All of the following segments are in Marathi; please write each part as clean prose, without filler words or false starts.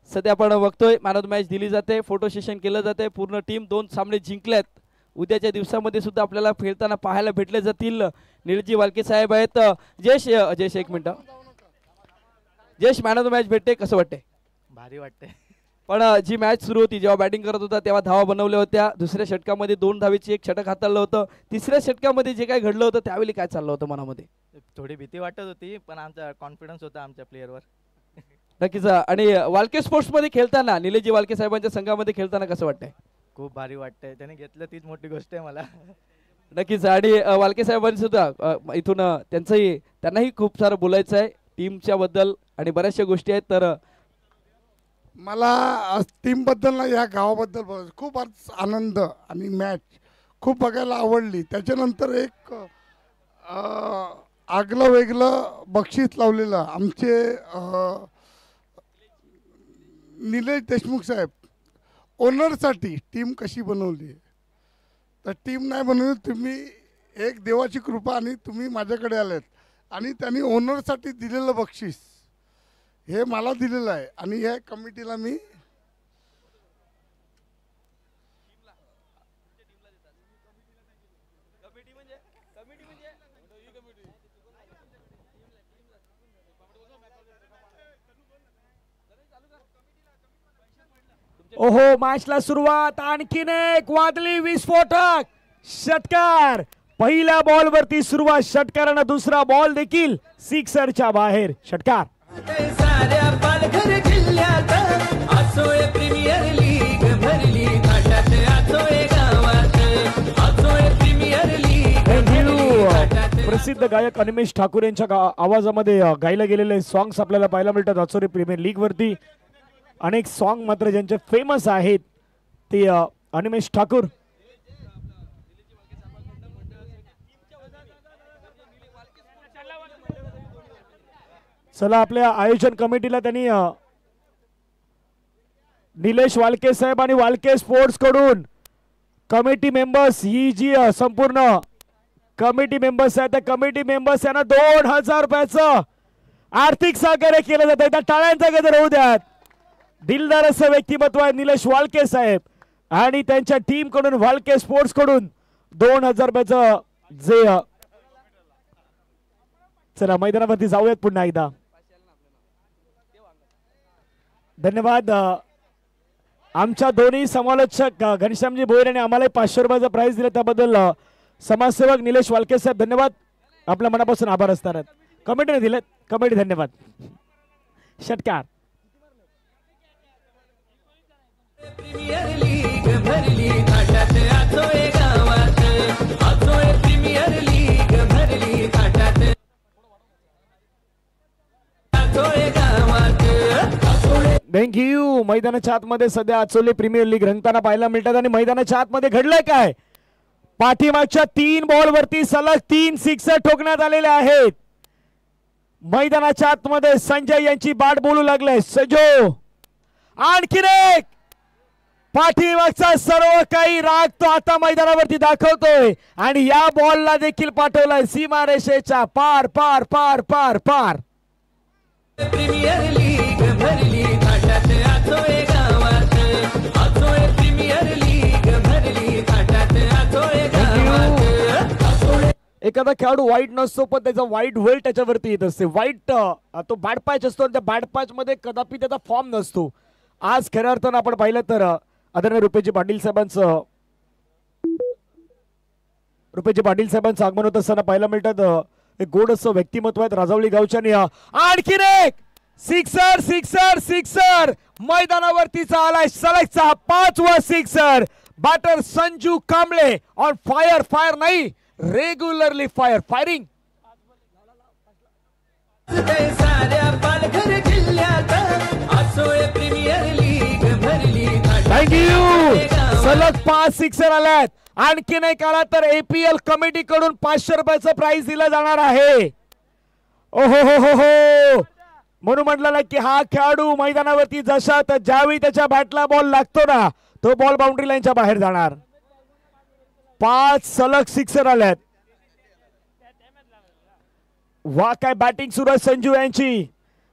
सध्या आपण बघतोय मॅन ऑफ द मॅच दिली जाते, फोटो सेशन केलं जाते, पूर्ण टीम 2 सामने जिंकल्यात। उद्याच्या दिवसामध्ये सुद्धा आपल्याला खेळताना पाहायला भेटले जातील। निळजी वालके साहेब आहेत। जयेश एक minute, Jayesh man of the match भेटते, कसं वाटते? भारी वाटते। पण जी मॅच सुरू होती, जेव्हा बॅटिंग करत होता तेव्हा धावा बनवल्या होत्या, दुसऱ्या षटकामध्ये 2 धावेची एक षटक हाताळलं होतं, तिसऱ्या षटकामध्ये जे काय घडलं होतं त्यावेळी काय चाललं होतं मनामध्ये? थोडी भीती वाटत होती, पण आमचा कॉन्फिडन्स होता आमच्या प्लेयरवर। नक्कीच। आणि वालके स्पोर्ट्स मध्ये खेळताना, निलेशजी वालके साहेबांच्या संघामध्ये खेळताना कसं वाटतंय? खूप भारी वाटतंय, त्याने घेतलं तीच मोठी गोष्ट आहे मला। नक्कीच। आणि वालके साहेबांनी सुद्धा इथून त्यांनाही खूप सारं बोलायचं आहे टीमच्या बद्दल आणि बऱ्याचशा गोष्टी आहेत। तर मला टीम बद्दल ना, या गावाबद्दल खूप आनंद आणि मॅच खूप बघायला आवडली। त्याच्यानंतर एक आगलं वेगळं बक्षीस लावलेलं आमचे निलेश देशमुख साहेब, ओनरसाठी टीम कशी बनवली, तर टीम नाही बनवली, तुम्ही एक देवाची कृपा आणि तुम्ही माझ्याकडे आलेत आणि त्यांनी ओनरसाठी दिलेलं बक्षीस हे मला दिलेलं आहे आणि या कमिटीला मी ओहो, मॅचला सुरुवात, आणखीन एक वादळी विस्फोटक षटकार। पहिल्या बॉल वरती सुरुवात षटकारानं, दुसरा बॉल देखील सिक्सरच्या बाहेर। षटकार साऱ्या पालघर जिल्ह्यात असोय प्रीमियर लीग भरली थाटात, असोय गावात असोय प्रीमियर लीग। प्रसिद्ध गायक अनिमेश ठाकूर यांच्या आवाजामध्ये गायला गेलेले सॉंग्स आपल्याला पाहायला मिळतात असोय प्रीमियर लीग वरती। अनेक सॉन्ग मात्र ज्यांचे फेमस आहेत ते अनिमेश ठाकूर। चला, आपल्या आयोजन कमिटीला त्यांनी निलेश वालके साहेब आणि वालके स्पोर्ट्स कडून कमिटी मेंबर्स, ही जी संपूर्ण कमिटी मेंबर्स आहेत त्या कमिटी मेंबर्स यांना 2000 रुपयाचं आर्थिक सहकार्य केलं जात आहे। त्या टाळ्यांचा गजर होऊ द्या। दिलदार असं व्यक्तिमत्व आहे निलेश वालके साहेब आणि त्यांच्या टीम कडून, वालके स्पोर्ट्स कडून 2000 रुपयाचं जे। चला, मैदानावरती जाऊयात पुन्हा एकदा। धन्यवाद। आमच्या दोन्ही समालोचक घनश्यामजी भोयर यांनी आम्हाला 500 रुपयाचा प्राइज दिला, त्याबद्दल समाजसेवक निलेश वालके साहेब धन्यवाद, आपल्या मनापासून आभार असतात। कमिटीने दिले, कमिटी धन्यवाद। षटकार प्रीमियर लीग भरली थाटात, असोय गावात असोय प्रीमियर लीग भरली थाटात, असोय गावात असोय। थँक्यू। मैदानाच्या आतमध्ये सध्या आचोले प्रीमियर लीग रंगताना पाहायला मिळतात आणि मैदानाच्या आतमध्ये घडलंय काय? पाठीमागच्या 3 बॉल वरती सलग 3 सिक्सर ठोकण्यात आलेले आहेत। मैदानाच्या आतमध्ये संजय यांची बाट बोलू लागले, सजो आणखीन एक। पाठीमागचा सर्व काही राग तो आता मैदानावरती दाखवतोय आणि या बॉलला देखील पाठवलाय सीमारेषेच्या पार पार पार पार पार। प्रीमियर लीग भरली थाटात, असोय गावात असोय प्रीमियर लीग भरली थाटात, असोय गावात असोय। एखादा खेळाडू वाईट नसतो, पण त्याचा वाईट वेळ त्याच्यावरती येत असते। वाईट तो बॅड पॅच असतो आणि त्या बॅड पॅच मध्ये कदापि त्याचा फॉर्म नसतो। आज खऱ्या अर्थानं आपण पाहिलं तर आदरणीय रुपेजी पाटील साहेबांचं आगमन होत असताना पाहायला मिळतात। एक गोड असं व्यक्तिमत्व आहेत राजावली गावच्या। आणखीन एक सिक्सर सिक्सर सिक्सर मैदानावरतीचा आलाय सलगचा 5वा sixer. Batter Sanju Kamble on fire, fire नाही रेग्युलरली फायर, फायरिंग। साऱ्या पालघर जिल्ह्यात असोय प्रीमियर लीग भरली थाटात। थँक्यू। सलग 5 सिक्सर आल्यात। आणखीन एक आला तर एपीएल कमिटी कडून 500 रुपयाचं प्राइज दिलं जाणार आहे। ओहो हो हो हो, म्हणून म्हटलं की हा खेळाडू मैदानावरती जसा तर ज्यावेळी त्याच्या बॅटला बॉल लागतो ना, तो बॉल बाउंड्री लाईनच्या बाहेर जाणार। 5 सलग सिक्सर आल्यात। वा, काय बॅटिंग सुरू आहे संजू यांची।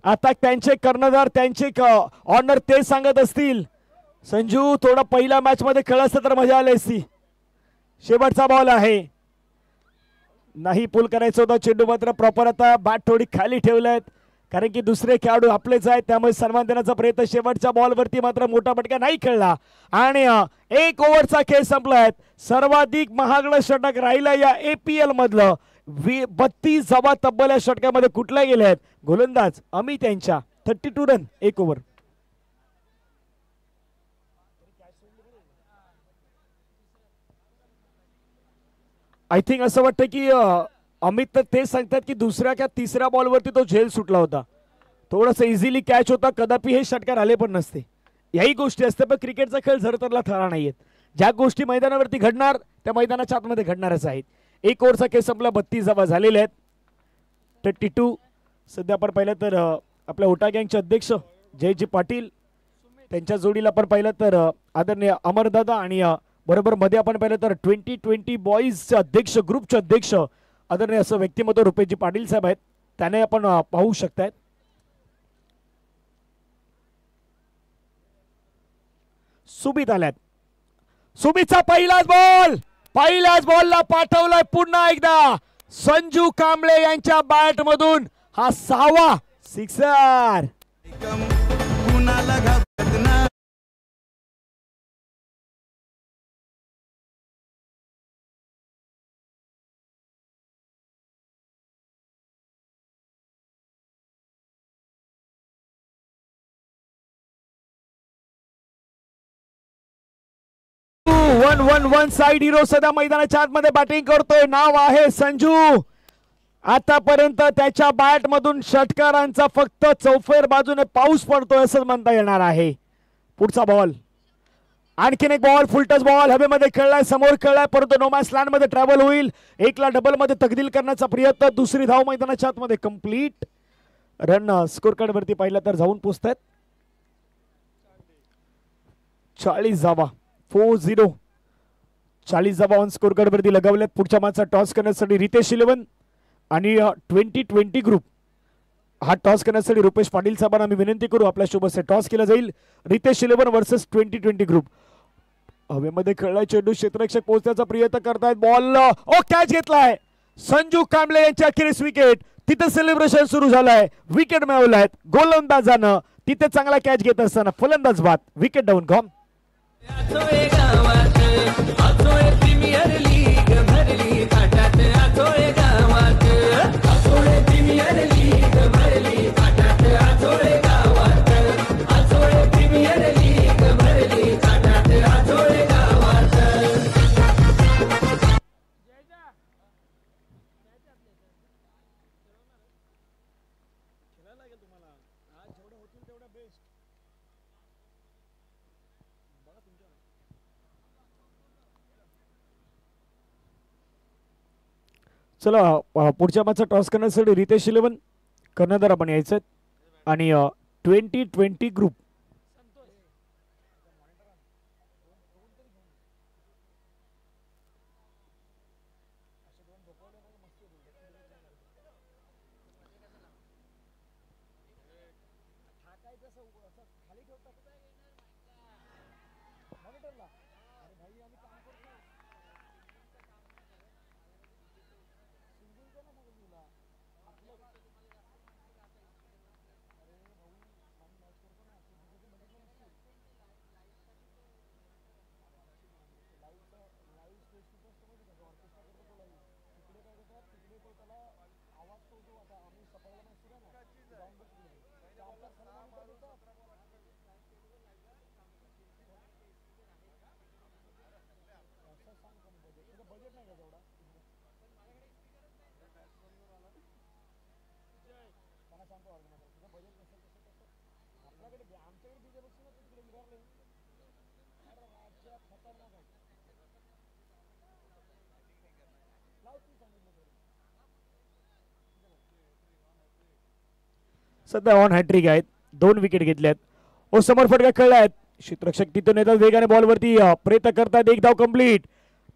आता त्यांचे कर्णधार त्यांचे ऑनर ते सांगत असतील. संजू थोडा पहिल्या मॅच मध्ये खेळ असतं तर मजा आली असती. शेवटचा बॉल आहे, नाही पुल करायचं होतं चेंडू, मात्र प्रॉपर आता बॅट थोडी खाली ठेवल्यात कारण की दुसरे खेळाडू आपलेच आहेत त्यामुळे सन्मान देण्याचा प्रयत्न. शेवटच्या बॉलवरती मात्र मोठा फटका नाही खेळला आणि 1 ओव्हरचा खेळ संपलाय. सर्वाधिक महागडं षटक राहिलं या APL मधलं. 32 धावा तब्बल या षटकामध्ये कुठल्या गेल्या आहेत. गोलंदाज अमित यांच्या 32 रन 1 ओव्हर. आय थिंक असं वाटतं की अमित तर तेच सांगतात की दुसऱ्या का तिसऱ्या बॉलवरती तो झेल सुटला होता. थोडस इझिली कॅच होता, कदापि हे षटकार आले पण नसते. याही गोष्टी असते पण क्रिकेटचा खेळ झरतरला ठरा नाहीयेत. ज्या गोष्टी मैदानावरती घडणार त्या मैदानाच्या आतमध्ये घडणारच आहेत. 1 ओव्हरचा खेळ संपला, 32 धावा झालेल्या आहेत. 32 सध्या आपण पाहिलं तर आपल्या ओटा गँगचे अध्यक्ष जयजी पाटील त्यांच्या जोडीला आपण पाहिलं तर आदरणीय अमरदादा आणि बरोबर मध्ये आपण पाहिलं तर 2020 बॉईजचे अध्यक्ष ग्रुपचे अध्यक्ष आदरणीय असं व्यक्तिमत्व रुपेशजी पाटील साहेब आहेत. त्याने आपण पाहू शकताय. सुबित आल्यात. सुबितचा पहिल्याच बॉलला पाठवलाय पुन्हा एकदा संजू कांबळे यांच्या बॅट मधून हा 6वा सिक्सर. कुणाला घाबरत नाही. 1-1-1 साइड हिरो सध्या मैदानाच्या आतमध्ये बॅटिंग करतोय. नाव आहे संजू. आतापर्यंत त्याच्या बॅट मधून षटकारांचा फक्त चौफेर बाजूने पाऊस पडतोय असं म्हणता येणार आहे. पुढचा बॉल, आणखीन एक बॉल, फुलटच बॉल हवेमध्ये खेळलाय, समोर खेळलाय परंतु नोमॅन्स लँड मध्ये ट्रॅव्हल होईल. एकला डबल मध्ये तब्दील करण्याचा प्रयत्न, दुसरी धाव मैदानाच्या आतमध्ये कंप्लीट. रन स्कोर कार्ड वरती पाहिलं तर जाऊन पोहोचतायत 40 धावा. 4-0 40 धावा ऑन स्कोर कार्ड वरती लगावल्यात. पुढच्या मॅचचा टॉस करण्यासाठी रितेश 11 आणि 2020 ग्रुप हा टॉस करण्यासाठी रुपेश पाटील साहेबांना मी विनंती करू आपल्या सोबत टॉस केला जाईल. Ritesh 11 versus 2020 group. हवेमध्ये खेळलाय चेंडू, क्षेत्ररक्षक पोहोचण्याचा प्रयत्न करतायत. बॉल कॅच घेतलाय संजू कांबळे यांच्या अखेरीस विकेट. तिथे सेलिब्रेशन सुरू झालंय, विकेट मिळवलाय गोलंदाजानं. तिथे चांगला कॅच घेत असताना फलंदाज बाद, विकेट डाऊन. गॉन आजोळे गावात आजोळे प्रीमियर लीग भरली थाटात. आजोळे गावात आजोळे प्रीमियर लीग भरली थाटात. आजोळे गावात आजोळे प्रीमियर लीग भरली थाटात. आजोळे गावात. चला पुढच्या मॅचचा टॉस करण्यासाठी रितेश 11 कर्णधार आपण यायचं आणि 2020 ग्रुप सध्या ऑन हॅट्रिक आहेत, 2 विकेट घेतल्यात. ओ समोर फटका खेळलायत, क्षेत्ररक्षक तिथून येतात वेगाने बॉलवरती प्रयत्न करतात. 1 धाव कंप्लीट.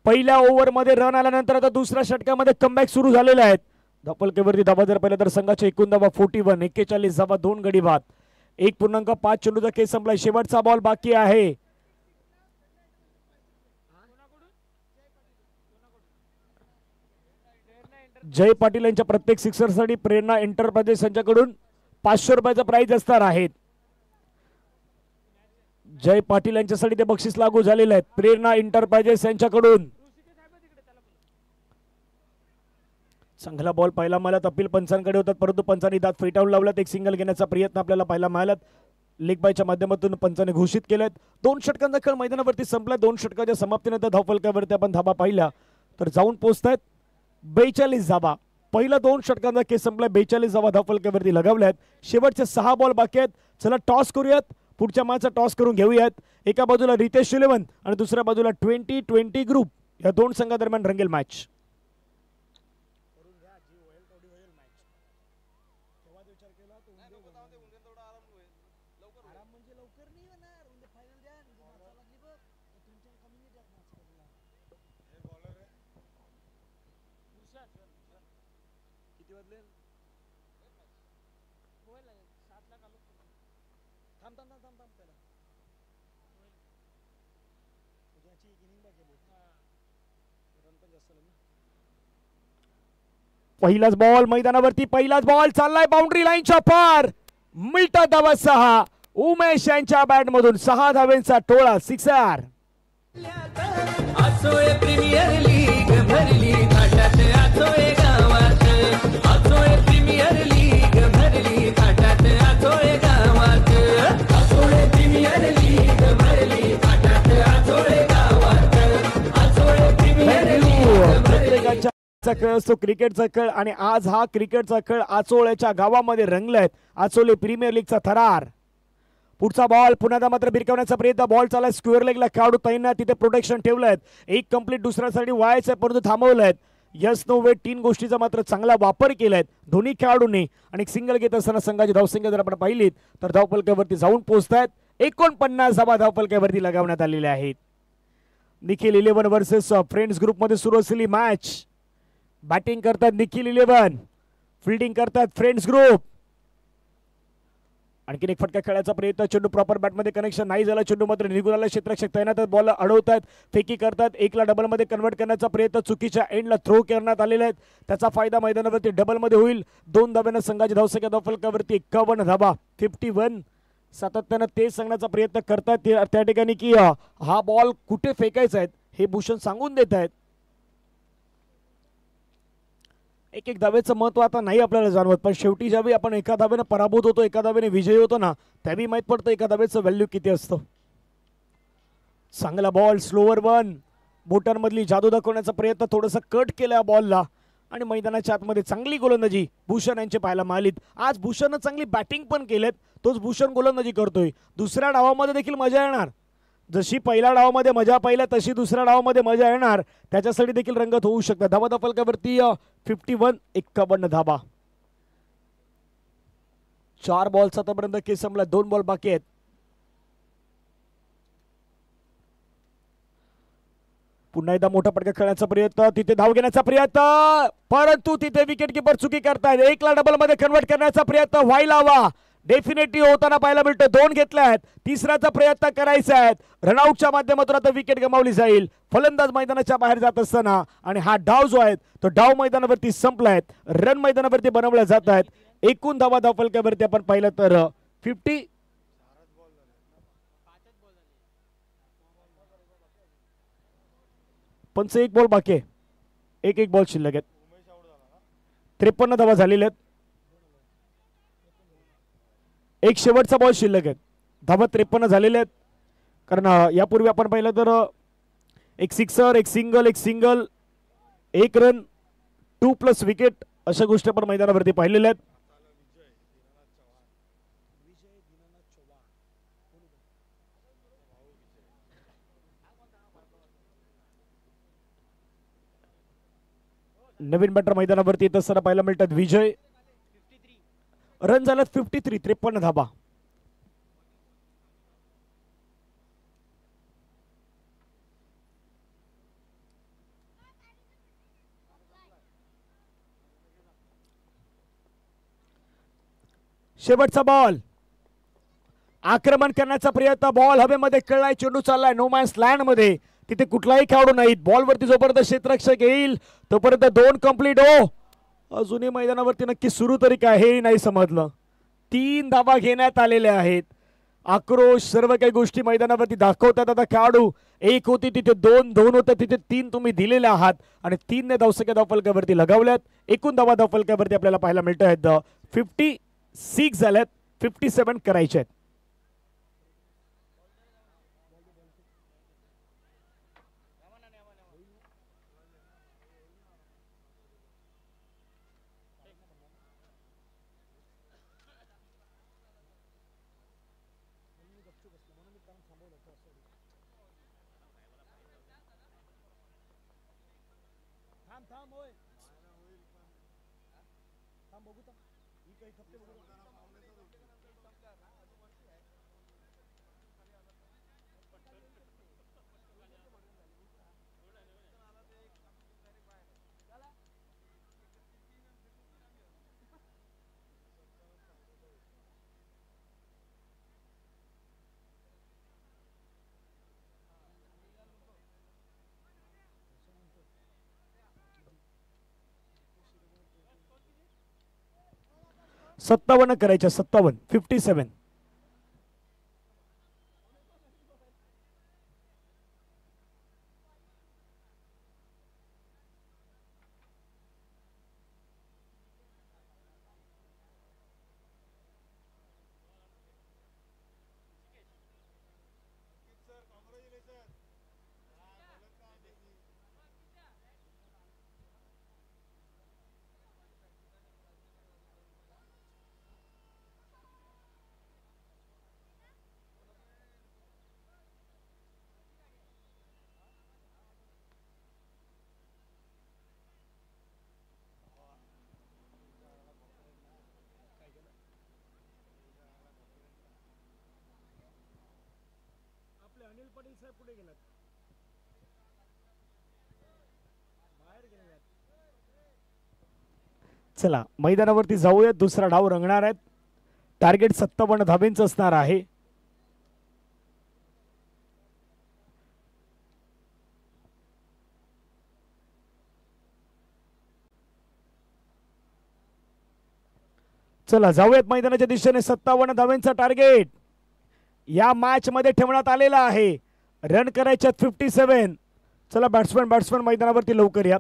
पहिल्या ओव्हर मध्ये रन आल्यानंतर आता दुसऱ्या षटकामध्ये कमबॅक सुरू झालेले आहेत. धावफलकावरती धावा जर पाहिलं तर संघाच्या एकूण धावा 41, 41 धावा, 2 गडी बाद, 1.5 चेंडूचा खेळ संपला. शेवटचा बॉल बाकी आहे. जय पाटील यांच्या प्रत्येक सिक्सरसाठी प्रेरणा एंटरप्राइजेस यांच्याकडून 500 रुपयाचा प्राइज असणार आहेत. जय पाटील यांच्यासाठी ते बक्षीस लागू झालेले आहेत. प्रेरणा एंटरप्राइजेस यांच्याकडून चांगला बॉल पाहायला मिळाला. अपील पंचांकडे होतात परंतु पंचांनी दात फेटाळून लावलात. एक सिंगल घेण्याचा प्रयत्न आपल्याला पाहायला मिळाला. लेग बायच्या माध्यमातून पंचाने घोषित केलेत. 2 षटकांचा खेळ मैदानावरती संपला. 2 षटकाच्या समाप्तीनंतर धावफलकावरती आपण धाबा पाहिल्या तर जाऊन पोहोचतायत 42 धाबा. पहिला 2 षटकांचा खेळ संपला. 42 धावा धावफलकावरती लगावल्यात. शेवटचे 6 बॉल बाकी आहेत. चला टॉस करूयात. पुढच्या मॅचचा टॉस करून घेऊयात. एका बाजूला रितेश 11 आणि दुसऱ्या बाजूला 20-20 ग्रुप. या 2 संघादरम्यान रंगेल मॅच. पहिलाच बॉल मैदानावरती. पहिलाच बॉल चाललाय बाउंड्री लाईनच्या पार. मिळतात धावा 6. उमेश यांच्या बॅट मधून 6 धावेंचा टोळा. सिक्सर. आसोय प्रीमियर लीग भरली थाटात आसोय गावात. आसोय प्रीमियर लीग भरली थाटात आसोय गावात. आसोय प्रीमियर लीग भरली थाटात आसोय गावात. आसोय प्रीमियर लीग भरली. खेळ असतो क्रिकेटचा खेळ आणि आज हा क्रिकेटचा खेळ आचोळ्याच्या गावामध्ये रंगलाय. आचोले प्रीमियर लीगचा थरार. पुढचा बॉल पुन्हा मात्र भिरकवण्याचा प्रयत्न. बॉल चालला स्क्वेअर लेगला. खेळाडू तैनात तिथे प्रोटेक्शन ठेवलंय. एक कंप्लीट दुसऱ्यासाठी व्हायचंय परंतु थांबवलंय. यस नो वे 3 गोष्टीचा मात्र चांगला वापर केलाय दोन्ही खेळाडूंनी. आणि सिंगल घेत असताना संघाची धावसंख्या जर आपण पाहिलीत तर धावफलकावरती जाऊन पोहोचतायत. 49 धावा धावफलकावरती लगावण्यात आलेल्या आहेत. निखिल 11 वर्सेस फ्रेंड्स ग्रुपमध्ये सुरू असलेली मॅच. बॅटिंग करतात निखिल 11, फिल्डिंग करतात फ्रेंड्स ग्रुप. आणखीन एक फटका खेळायचा प्रयत्न. चेंडू प्रॉपर बॅटमध्ये कनेक्शन नाही झाला. चेंडू मात्र निघून आला. क्षेत्ररक्षक तैनात. बॉल अडवतात. फेकी करतात. 1ला डबलमध्ये कन्वर्ट करण्याचा प्रयत्न. चुकीच्या एंडला थ्रो करण्यात आलेला आहे. त्याचा फायदा मैदानावरती डबलमध्ये होईल. 2 धाब्यानं संघाची धावसंख्या धावफलकावरती 51 धाबा. 51. सातत्यानं तेच सांगण्याचा प्रयत्न करतात त्या ठिकाणी की हा बॉल कुठे फेकायचा आहे हे भूषण सांगून देत आहेत. एक धावेचं महत्व आता नाही आपल्याला जाणवत पण शेवटी ज्यावेळी आपण एका धावेनं पराभूत होतो एका धावेने विजयी होतो ना त्यावेळी माहित पडतं एका धावेचं व्हॅल्यू किती असतं. चांगला बॉल स्लोवर 1. बोटांमधली जादू दाखवण्याचा प्रयत्न. थोडंसं कट केला बॉलला आणि मैदानाच्या आतमध्ये चांगली गोलंदाजी भूषण यांची पाहायला मिळालीत. आज भूषणनं चांगली बॅटिंग पण केलेत. तोच भूषण गोलंदाजी करतोय. दुसऱ्या डावामध्ये देखील मजा येणार. जशी पहिल्या डावामध्ये मजा पाहिल्या तशी दुसऱ्या डावामध्ये मजा येणार. त्याच्यासाठी देखील रंगत होऊ शकतात. धावा धावफलकावरती 51. 51 धाबा. 4 बॉल्स आतापर्यंत केस संपला. 2 बॉल बाकी आहेत. पुन्हा एकदा मोठा फटका खेळण्याचा प्रयत्न. तिथे धाव घेण्याचा प्रयत्न परंतु तिथे विकेट किपर चुकी करतायत. 1ला डबल मध्ये कन्वर्ट करण्याचा प्रयत्न व्हायला हवा. डेफिनेटली होताना पाहायला मिळतं. 2 घेतले आहेत. तिसऱ्याचा प्रयत्न करायचा आहे. रनआउटच्या माध्यमातून आता विकेट गमावली जाईल. फलंदाज मैदानाच्या बाहेर जात असताना आणि हा डाव जो आहे तो डाव मैदानावरती संपलाय. रन मैदानावरती बनवल्या जात आहेत. एकूण धावा धावफलकावरती आपण पाहिलं तर 50. पंच 1 बॉल बाकी आहे. एक बॉल शिल्लक आहेत. 53 धावा झालेल्या आहेत. एक शेवटचा बॉल शिल्लक आहे. धावा 53 झालेल्या आहेत. कारण यापूर्वी आपण पाहिलं तर एक सिक्सर एक सिंगल 1 रन 2+ विकेट अशा गोष्टी आपण मैदानावरती पाहिलेल्या आहेत. नवीन बॅटर मैदानावरती येत असताना पाहायला मिळतात. विजय. रन झालं 53. 53 धाबा. शेवटचा बॉल, आक्रमण करण्याचा प्रयत्न, बॉल हवेमध्ये कळलाय, चेंडू चाललाय नो मॅन्स लँड मध्ये, तिथे कुठलाही खेळाडू नाहीत. बॉलवरती जोपर्यंत क्षेत्ररक्षक येईल तोपर्यंत 2 कंप्लीट. अजूनही मैदानावरती नक्की सुरू तरी काय हे नाही समजलं. 3 धावा घेण्यात आलेल्या आहेत. आक्रोश सर्व काही गोष्टी मैदानावरती दाखवतात. आता खेळाडू 1 होती तिथे 2, 2 होतं तिथे 3 तुम्ही दिलेले आहात आणि 3 ने धावसंख्या धावफलकावरती लगावल्यात. एकूण धावा धावफलकावरती आपल्याला पाहायला मिळत आहेत 56 झाल्यात, 57 करायचे आहेत. सत्तावन्न करायच्या, 57. चला मैदानावरती जाऊयात. दुसरा डाव रंगणार आहेत. टार्गेट 57 धाब्यांचं असणार आहे. चला जाऊयात मैदानाच्या दिशेने. 57 धाब्यांचा टार्गेट या मॅच मध्ये ठेवण्यात आलेला आहे. रन करायच्यात 57. चला बॅट्समॅन मैदानावरती लवकर या.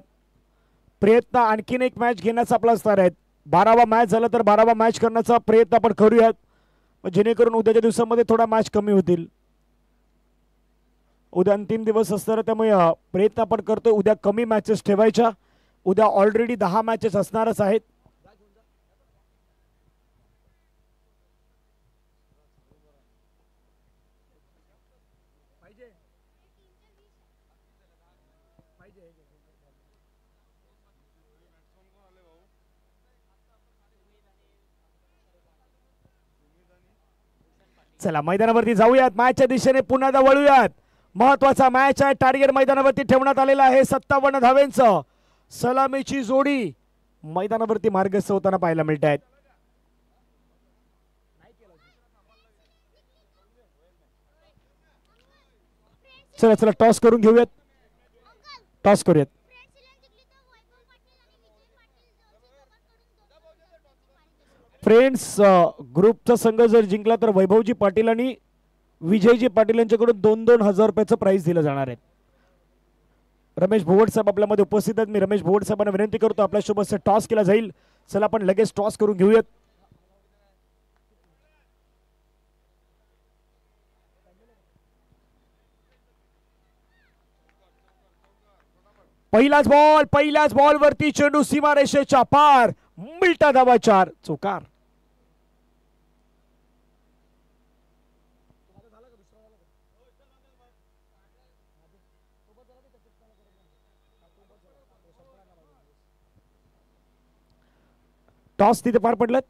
प्रयत्न आणखीन एक मॅच घेण्याचा आपला असणार आहे. 12वा मॅच झाला तर 12वा मॅच करण्याचा प्रयत्न आपण करूयात, जेणेकरून उद्याच्या दिवसामध्ये थोडा मॅच कमी होतील. उद्या अंतिम दिवस असणार त्यामुळे प्रयत्न आपण करतोय उद्या कमी मॅचेस ठेवायच्या. उद्या ऑलरेडी 10 मॅचेस असणारच आहेत. चला मैदानावरती जाऊयात. मॅचच्या दिशेने पुन्हा वळूयात. महत्वाचा मॅच आहे. टार्गेट मैदानावरती ठेवण्यात आलेला आहे 57 धावेंचं. सलामीची जोडी मैदानावरती मार्गस्थ होताना पाहायला मिळत आहेत. चला चला टॉस करून घेऊयात. टॉस करूयात. फ्रेंड्स ग्रुपचा संघ जर जिंकला तर वैभवजी पाटील आणि विजयजी पाटील यांच्याकडून 2-2 हजार रुपयाचं प्राइस दिलं जाणार आहे. रमेश भोवड साहेब आपल्यामध्ये उपस्थित आहेत. मी रमेश भोवड साहेबांना विनंती करतो आपल्यासोबत टॉस केला जाईल. चला आपण लगेच टॉस करून घेऊयात. पहिल्याच बॉल वरती चेंडू सीमारेषेच्या पार. मिल्टा धावा 4 चौकार. टॉस तिथे पार पडलात.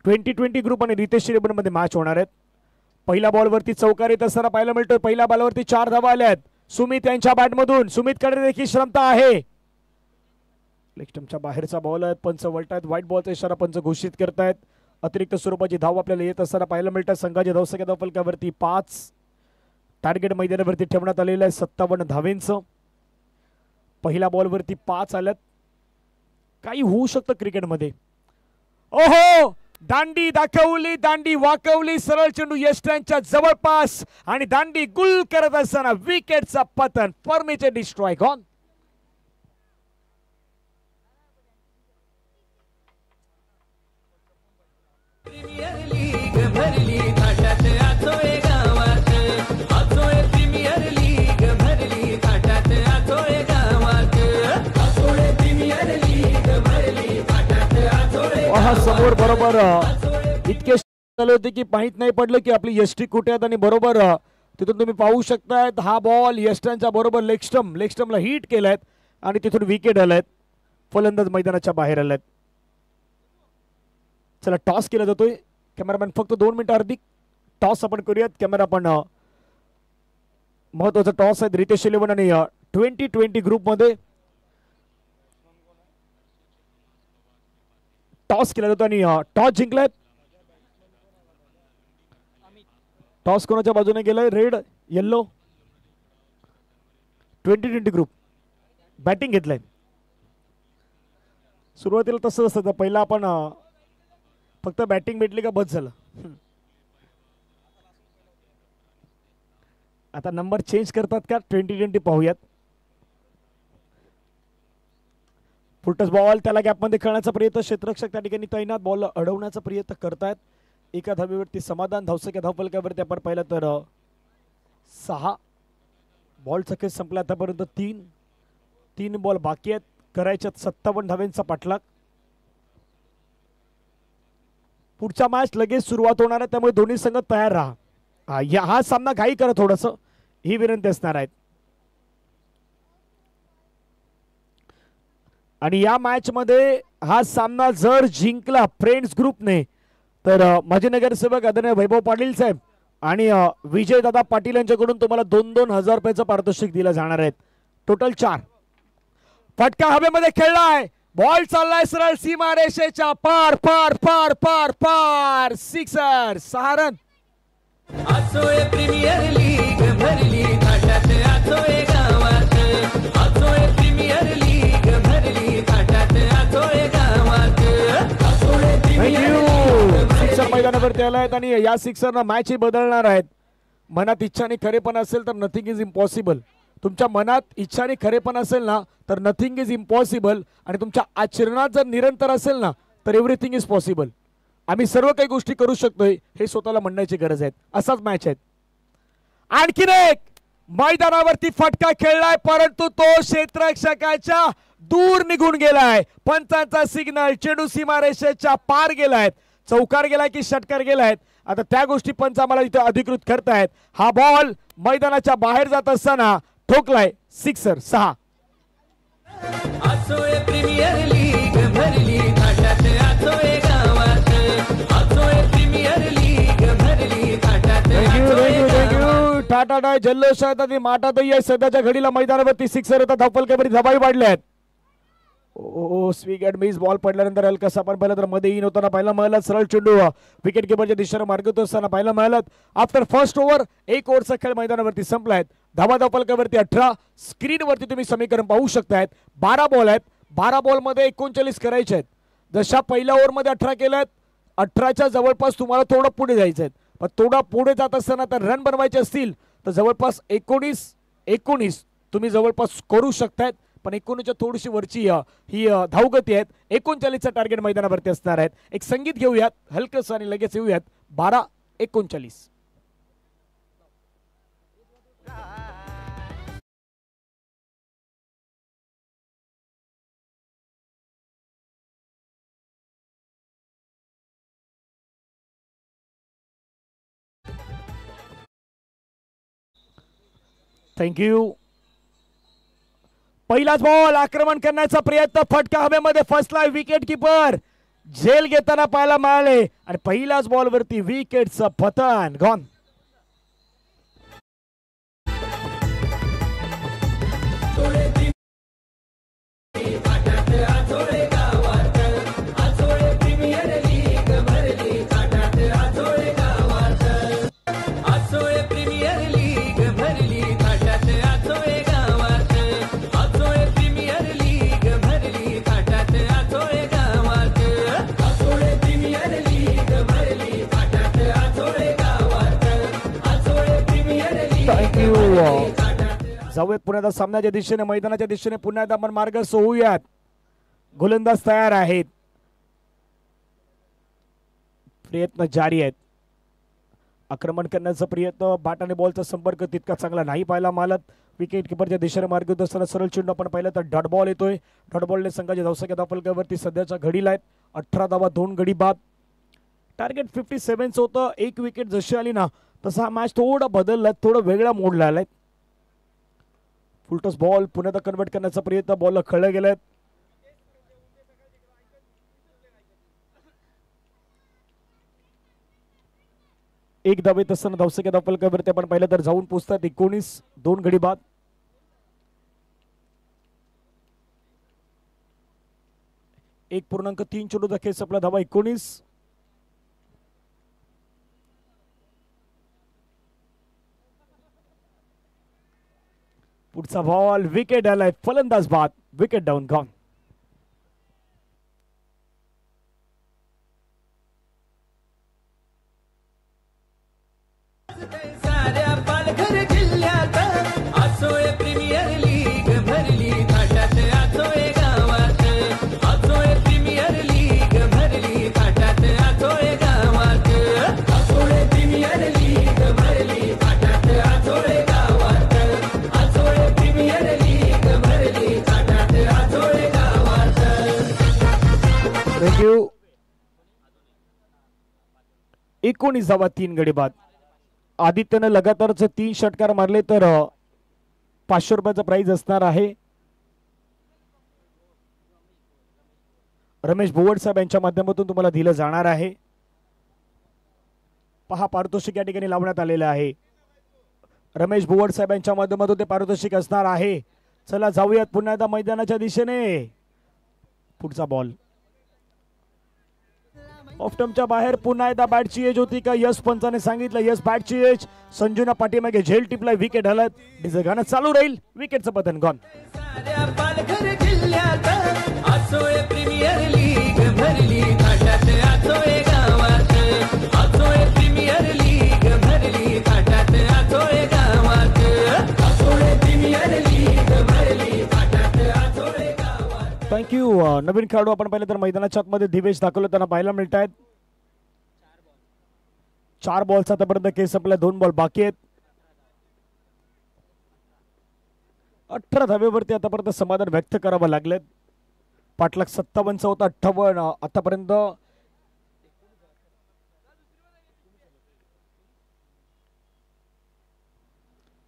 2020 ग्रुप आणि रितेश रेबन मध्ये मॅच होणार आहेत. पहिल्या बॉलवरती चौकार येत असताना पाहायला मिळतोय. पहिल्या बॉलवरती 4 धावा आल्या आहेत. सुमित यांच्या बॅटमधून. सुमित कडे देखील क्षमता आहे. लेग स्टंपच्या बाहेरचा बॉल आहे. पंच वळतायत. व्हाईट बॉलचा इशारा पंच घोषित करतायत. अतिरिक्त स्वरूपाची धाव आपल्याला येत असताना पाहायला मिळतात. संघाच्या धावसंख्या धावफलकावरती 5. टार्गेट मैदानावरती ठेवण्यात आलेलं आहे 57 धावेंचं. पहिल्या बॉलवरती 5 आल्यात. काही होऊ शकतं क्रिकेटमध्ये. ओहो, दांडी दाखवली, दांडी वाकवली. सरळ चेंडू यष्ट्यांच्या जवळपास आणि दांडी गुल करत असताना विकेटचा पतन. फॉर्मेचे डिस्ट्रॉय गॉन. प्रीमियर लीग भरली थाटात आचोळे गावात. आचोळे प्रीमियर लीग भरली थाटात आचोळे गावात. आचोळे प्रीमियर लीग भरली थाटात आचोळे हा समोर बरोबर इतके झाले होते की माहित नाही पडलं की आपली यष्टी कुठे आहेत आणि बरोबर तिथून तुम्ही पाहू शकताय हा बॉल यष्ट्यांच्या बरोबर लेग स्टंपला हिट केलाय आणि तिथून विकेट आलाय. फलंदाज मैदानाच्या बाहेर आलाय. चला टॉस केला जातोय. कॅमेरामॅन फक्त 2 मिनिटं अर्धी टॉस आपण करूयात. कॅमेरा पण महत्वाचा टॉस आहे रितेश 11 आणि 2020 ग्रुपमध्ये टॉस केला जातो आणि टॉस जिंकलाय. टॉस कोणाच्या बाजूने गेलाय? रेड येल्लो 2020 ग्रुप बॅटिंग घेतलंय. सुरुवातीला तसं असतं पहिला आपण फक्त बॅटिंग भेटली का बस झालं. आता नंबर चेंज करतात का 2020 पाहूयात. फुटस बॉल त्याला गॅपमध्ये खेळण्याचा प्रयत्न. क्षेत्ररक्षक त्या ठिकाणी तैनात. बॉल अडवण्याचा प्रयत्न करतायत. एका धावेवरती समाधान. धावसंख्या धावफलकावरती आपण पाहिलं तर 6. बॉलचा खेळ संपला आतापर्यंत 3 बॉल बाकी आहेत. करायच्यात 57 धावेंचा पाठलाग. पुढच्या मॅच लगेच सुरुवात होणार आहे त्यामुळे दोन्ही संघ तयार राहा. हा सामना घाई करा थोडस ही विनंती असणार आहे. आणि या मॅच मध्ये हा सामना जर जिंकला फ्रेंड्स ग्रुपने तर माजी नगरसेवक आदरणीय वैभव पाटील साहेब आणि विजयदादा पाटील यांच्याकडून तुम्हाला 2-2 हजार रुपयाचं पारितोषिक दिलं जाणार आहे. टोटल 4. फटका हवेमध्ये खेळलाय. बॉल चाललाय सरळ सीमा रेषेच्या पार पार पार पार पार. Sixer. 6 run. Achole premier league भरली थाटात आचोळे गावात. आचोळे प्रीमियर लीग भरली थाटात आचोळे गावात. आचोळे प्रीमियर सिक्सर मैदानावरती आलायत आणि या सिक्सरनं मॅच ही बदलणार आहेत. मनात इच्छा आणि खरेपण असेल तर नथिंग इज इम्पॉसिबल. तुमच्या मनात इच्छा आणि खरेपण असेल ना तर नथिंग इज इम्पॉसिबल. आणि तुमच्या आचरणात जर निरंतर असेल ना तर एव्हरीथिंग इज पॉसिबल. आम्ही सर्व काही गोष्टी करू शकतोय हे स्वतःला म्हणण्याची गरज आहे. असाच मॅच आहे. आणखीन एक मैदानावरती फटका खेळलाय परंतु तो क्षेत्ररक्षकाच्या दूर निघून गेलाय. पंचांचा सिग्नल. चेंडू सीमारेषेच्या पार गेलाय. चौकार गेलाय की षटकार गेलाय आता त्या गोष्टी पंच आम्हाला इथे अधिकृत करतायत. हा बॉल मैदानाच्या बाहेर जात असताना ठोकलाय. सिक्सर. 6. आचोळे प्रीमियर लीग भरली थाटात आचोळे गावात. आचोळे प्रीमियर लीग भरली थाटात आचोळे गावात. टाटा जल्लोष आहेत आणि माटातही आहे. सध्याच्या घडीला मैदानावरती सिक्सर येतात. धावफलकावरती धबाई वाढल्या आहेत. ओ स्वीग अँड मिस. बॉल पडल्यानंतर हलकासा आपण पाहिलं तर मध्ये इन होताना पाहायला मिळाला. सरळ चेंडू विकेट किपरच्या दिशेने मार्गत असताना पाहायला मिळाला. आफ्टर फर्स्ट ओव्हर 1 ओव्हरचा खेळ मैदानावरती संपलाय. धावा धावफलकावरती 18. स्क्रीनवरती तुम्ही समीकरण पाहू शकतायत. 12 बॉल आहेत. 12 बॉलमध्ये 39 करायचे आहेत. जशा पहिल्या ओव्हरमध्ये 18 केल्यात 18च्या जवळपास तुम्हाला थोडं पुढे जायचं आहे. पण थोडा पुढे जात असताना तर रन बनवायचे असतील तर जवळपास 19 तुम्ही जवळपास करू शकतायत. पण 19च्या थोडीशी वरची ही धावगती आहेत. 39चा टार्गेट मैदानावरती असणार आहेत. एक संगीत घेऊयात हलकस आणि लगेच येऊयात. 12-39. थँक्यू. पहिलाच बॉल आक्रमण करण्याचा प्रयत्न. फटका हवेमध्ये फसलाय. विकेट किपर झेल घेताना पाहायला मिळाले आणि पहिल्याच बॉलवरती विकेटचं पतन. गॉन. आचोळे जाऊयात पुन्हा एकदा सामन्याच्या दिशेने, मैदानाच्या दिशेने पुन्हा एकदा आपण मार्गस्थ होऊयात. गोलंदाज तयार आहेत, प्रयत्न जारी आहेत. आक्रमण करण्याचा प्रयत्न, बॅट आणि बॉलचा संपर्क तितका चांगला नाही पाहायला मालत. विकेट किपरच्या दिशेने मार्ग होत असताना सरळ चेंडू आपण पाहिलं तर डॉट बॉल येतोय. डॉट बॉलने संघाच्या धावसंख्या फलकावरती सध्याच्या घडीला आहेत 18 धावा 2 गडी बाद. टार्गेट 57 होतं. एक विकेट जशी आली ना तसा हा मॅच थोडा बदलला, थोडा वेगळा मोडला आलाय. फुलटॉस बॉल पुन्हा कन्वर्ट करण्याचा प्रयत्न, बॉलला खळलं गेलेत. एक धाव येत असताना धावसंख्या फलकावरती आपण पाहिलं तर जाऊन पोहोचतात 19, 2 गडी बाद. एक 1.3 चेंडूचा खेळ संपला, धावा 19. पुढचा बॉल विकेट आलाय, फलंदाज बाद, विकेट डाऊन गॉन. साऱ्या पालघर जिल्ह्यात असोय प्रीमियर लीग भरली थाटात असोय गावात. असोय प्रीमियर लीग भरली थाटात असोय गावात. असोय प्रीमियर लीग भरली थाटात असोय गावात. असोय प्रीमियर लीग भरली थाटात असोय गावात. थँक्यू. 19 धावा 3 गडी बाद. आदित्यनं लगातारचे 3 षटकार मारले तर 500 रुपयाचा प्राइज असणार आहे. रमेश भुवड साहेब यांच्या माध्यमातून तुम्हाला दिलं जाणार आहे. पहा पारितोषिक या ठिकाणी लावण्यात आलेलं आहे. रमेश भुवड साहेब यांच्या माध्यमातून ते पारितोषिक असणार आहे. चला जाऊयात पुन्हा एकदा मैदानाच्या दिशेने. पुढचा बॉल ऑफ टर्मच्या बाहेर. पुन्हा एकदा बॅटची एज होती का? यस पंचाने सांगितलं यस बॅटची एज. संजूना पाठीमागे झेल टिपला, विकेट हलत. डीजे गाणं चालू राहील, विकेटचं पतन गॉन. साऱ्या पालघर जिल्ह्यात असोय प्रीमियर लीग भरली थाटात असोय गावात. असोय प्रीमियर लीग भरली थाटात असोय गावात. असोय प्रीमियर लीग भरली थाटात असोय गावात. थँक्यू. नवीन खेळाडू आपण पाहिलं तर मैदानाच्या आतमध्ये दिवेश दाखवले त्यांना पाहायला मिळत आहेत. 4 बॉलचा आतापर्यंत केस संपला, 2 बॉल बाकी आहेत. 18 धावेवरती आतापर्यंत समाधान व्यक्त करावं लागलेत. पाठलाग 57 होता, 58 आतापर्यंत.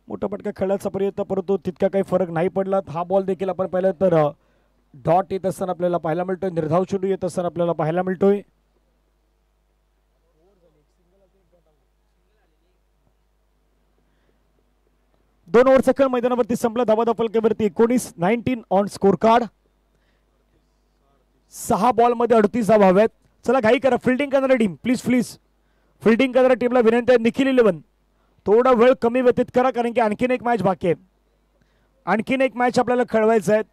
मोठा पटका खेळायचा प्रयत्न, परंतु तितका काही फरक नाही पडला. हा बॉल देखील आपण पाहिलं तर डॉट येत असताना आपल्याला पाहायला मिळतोय, निर्धाव चेंडू येत असताना आपल्याला पाहायला मिळतोय. दोन ओव्हरचा खेळ मैदानावरती संपला. धावा फलकावरती 19 ऑन स्कोर कार्ड. 6 बॉल मध्ये 38 धावा हव्यात. चला घाई करा, फिल्डिंग करणारी टीम प्लीज फिल्डिंग करणाऱ्या टीमला विनंती आहे. निखिल 11 थोडा वेळ कमी व्यतीत करा, कारण की आणखीन एक मॅच बाकी आहे. आणखीन एक मॅच आपल्याला खेळवायचं आहे.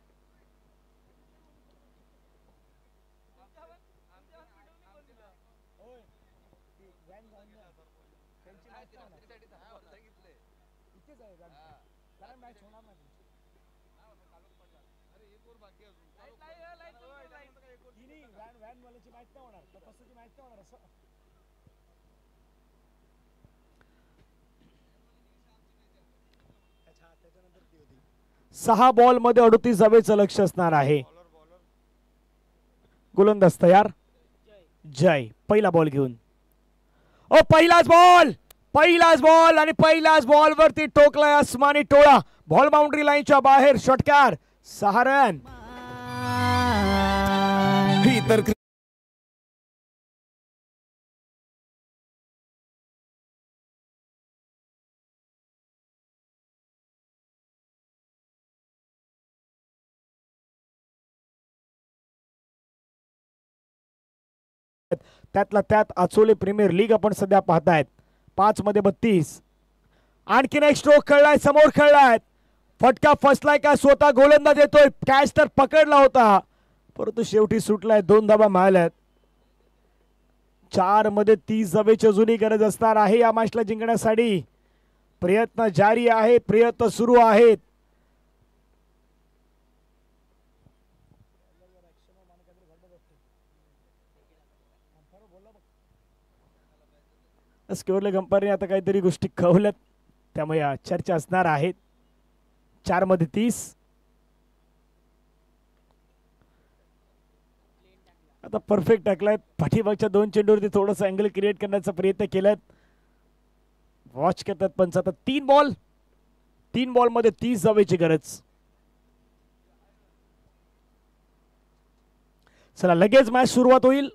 सहा बॉल मध्ये 38 धावेचं लक्ष असणार आहे. गोलंदाज तयार. जय पहिला बॉल घेऊन. ओ पहिलाच बॉल आणि पहिल्याच बॉल वरती टोकलाय आसमानी टोळा. बॉल बाउंड्री लाईनच्या बाहेर, षटकार, 6 रन. त्यातला त्यात आचोले प्रीमियर लीग आपण सध्या पाहतायत. 5 मध्ये 32. आणखीन एक स्ट्रोक खेळलाय, समोर खेळलाय, फटका फसलाय का? स्वतः गोलंदाज येतोय. कॅच तर पकडला होता, परंतु शेवटी सुटलाय. 2 धावा मिळाल्यात. 4 मध्ये 30 धावेची अजूनही गरज असणार आहे या मॅचला जिंकण्यासाठी. प्रयत्न जारी आहेत, प्रयत्न सुरू आहेत. स्कोअरले गंपारने आता काहीतरी गोष्टी कळवल्यात, त्यामुळे चर्चा असणार आहेत. 4 मध्ये 30. आता परफेक्ट टाकलाय. पाठीमागच्या 2 चेंडूवरती थोडस अँगल क्रिएट करण्याचा प्रयत्न केलाय. वॉच करतात पंच. आता 3 बॉल मध्ये 30 जावेची गरज. चला लगेच मॅच सुरुवात होईल.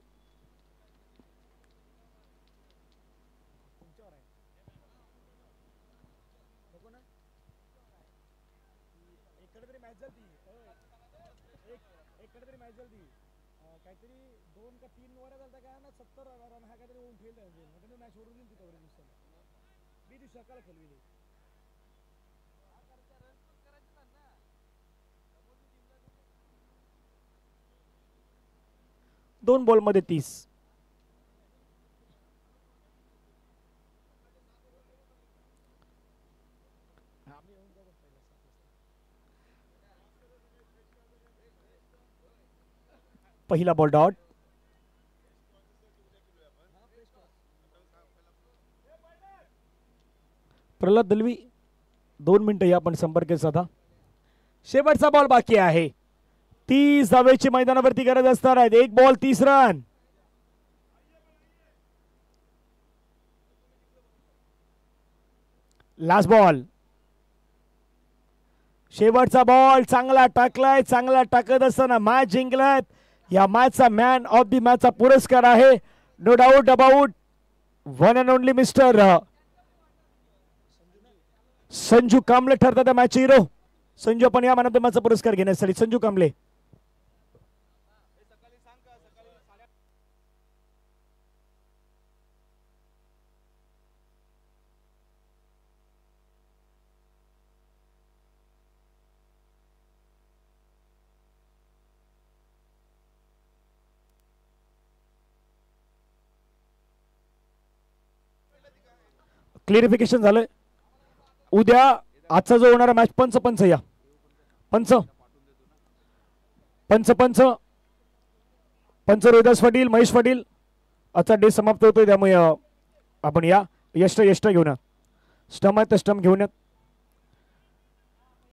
दोन बॉल मध्ये 30. पहिला बॉल डॉट. प्रल्हाद दलवी 2 मिनिटं या आपण संपर्क साधा. शेवटचा बॉल बाकी आहे. 30 धावेची मैदानावरती गरज असणार आहे. 1 बॉल 30 रन. Last ball. शेवटचा बॉल चांगला टाकलाय. चांगला टाकत असताना मॅच जिंकलाय. या मॅचचा मॅन ऑफ द मॅचचा पुरस्कार आहे. No doubt about one and only mister Sanju Kambale ठरतात त्या मॅच हिरो. संजू आपण या मॅन ऑफ द मॅचचा पुरस्कार घेण्यासाठी संजू कांबळे. क्लिअरिफिकेशन झालंय. उद्या आजचा जो होणारा मॅच पंच या पंच रोहिदास पाटील, महेश पाटील. आजचा डे समाप्त होतोय, त्यामुळे आपण या यष्ट घेऊन स्टम आहे तर स्टम घेऊन या.